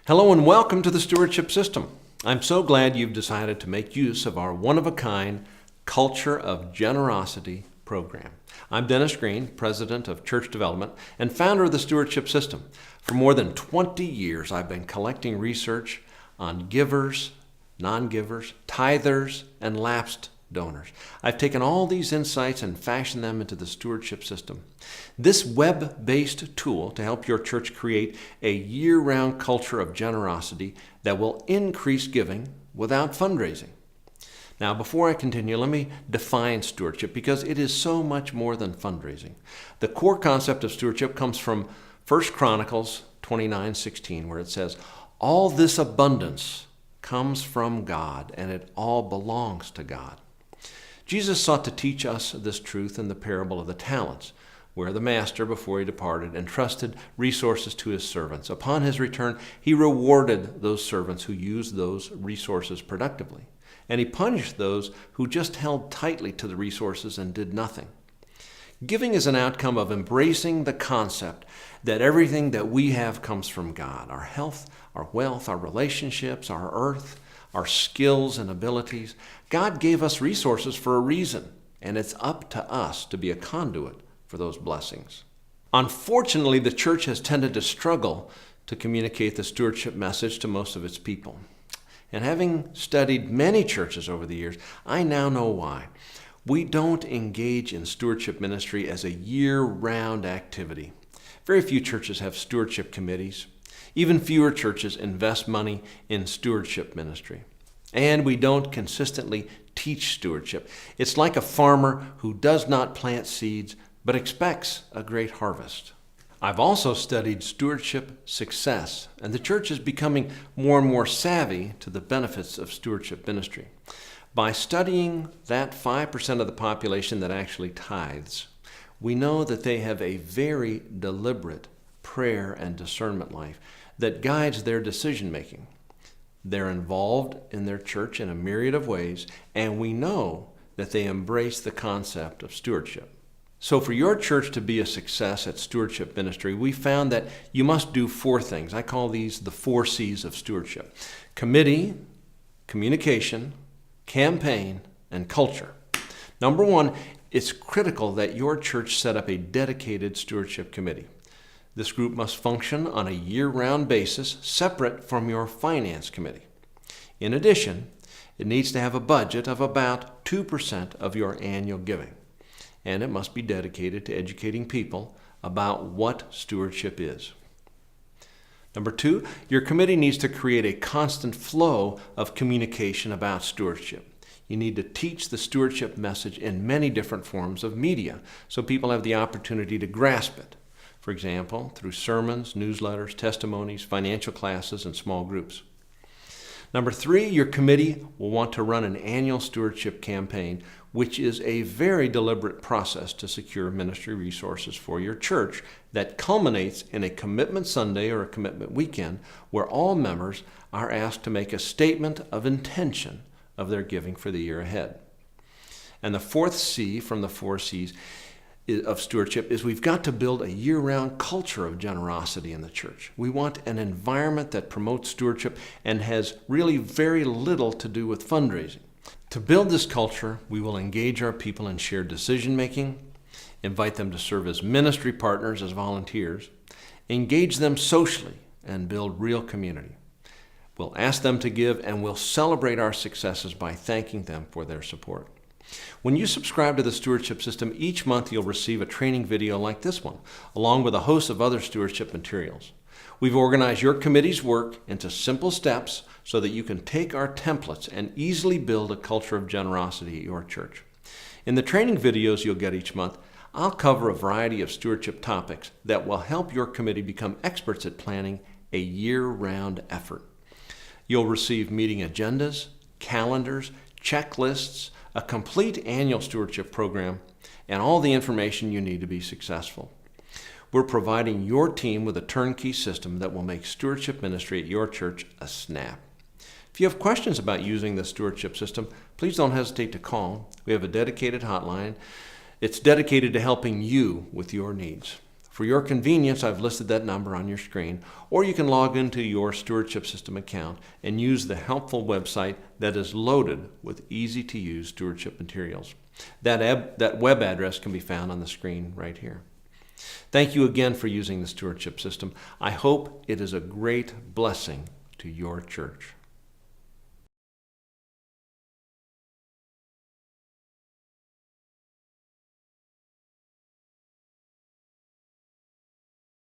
Hello and welcome to the Stewardship System. I'm so glad you've decided to make use of our one-of-a-kind Culture of Generosity program. I'm Dennis Green, President of Church Development and founder of the Stewardship System. For more than 20 years, I've been collecting research on givers, non-givers, tithers, and lapsed donors. I've taken all these insights and fashioned them into the Stewardship System. This web-based tool to help your church create a year-round culture of generosity that will increase giving without fundraising. Now, before I continue, let me define stewardship because it is so much more than fundraising. The core concept of stewardship comes from 1 Chronicles 29:16, where it says, "All this abundance comes from God, and it all belongs to God." Jesus sought to teach us this truth in the parable of the talents, where the master, before he departed, entrusted resources to his servants. Upon his return, he rewarded those servants who used those resources productively, and he punished those who just held tightly to the resources and did nothing. Giving is an outcome of embracing the concept that everything that we have comes from God. Our health, our wealth, our relationships, our earth, our skills and abilities. God gave us resources for a reason, and it's up to us to be a conduit for those blessings. Unfortunately, the church has tended to struggle to communicate the stewardship message to most of its people. And having studied many churches over the years, I now know why. We don't engage in stewardship ministry as a year-round activity. Very few churches have stewardship committees. Even fewer churches invest money in stewardship ministry. And we don't consistently teach stewardship. It's like a farmer who does not plant seeds but expects a great harvest. I've also studied stewardship success, and the church is becoming more and more savvy to the benefits of stewardship ministry. By studying that 5% of the population that actually tithes, we know that they have a very deliberate prayer and discernment life that guides their decision making. They're involved in their church in a myriad of ways, and we know that they embrace the concept of stewardship. So for your church to be a success at stewardship ministry, we found that you must do 4 things. I call these the 4 C's of stewardship: committee, communication, campaign, and culture. Number 1, it's critical that your church set up a dedicated stewardship committee. This group must function on a year-round basis, separate from your finance committee. In addition, it needs to have a budget of about 2% of your annual giving, and it must be dedicated to educating people about what stewardship is. Number 2, your committee needs to create a constant flow of communication about stewardship. You need to teach the stewardship message in many different forms of media so people have the opportunity to grasp it. For example, through sermons, newsletters, testimonies, financial classes, and small groups. Number 3, your committee will want to run an annual stewardship campaign, which is a very deliberate process to secure ministry resources for your church that culminates in a Commitment Sunday or a Commitment Weekend where all members are asked to make a statement of intention of their giving for the year ahead. And the 4th C from the 4 C's of stewardship is we've got to build a year-round culture of generosity in the church. We want an environment that promotes stewardship and has really very little to do with fundraising. To build this culture, we will engage our people in shared decision-making, invite them to serve as ministry partners, as volunteers, engage them socially, and build real community. We'll ask them to give, and we'll celebrate our successes by thanking them for their support. When you subscribe to the Stewardship System, each month you'll receive a training video like this one, along with a host of other stewardship materials. We've organized your committee's work into simple steps so that you can take our templates and easily build a culture of generosity at your church. In the training videos you'll get each month, I'll cover a variety of stewardship topics that will help your committee become experts at planning a year-round effort. You'll receive meeting agendas, calendars, checklists, a complete annual stewardship program, and all the information you need to be successful. We're providing your team with a turnkey system that will make stewardship ministry at your church a snap. If you have questions about using the stewardship system, please don't hesitate to call. We have a dedicated hotline. It's dedicated to helping you with your needs. For your convenience, I've listed that number on your screen, or you can log into your Stewardship System account and use the helpful website that is loaded with easy-to-use stewardship materials. That web address can be found on the screen right here. Thank you again for using the Stewardship System. I hope it is a great blessing to your church.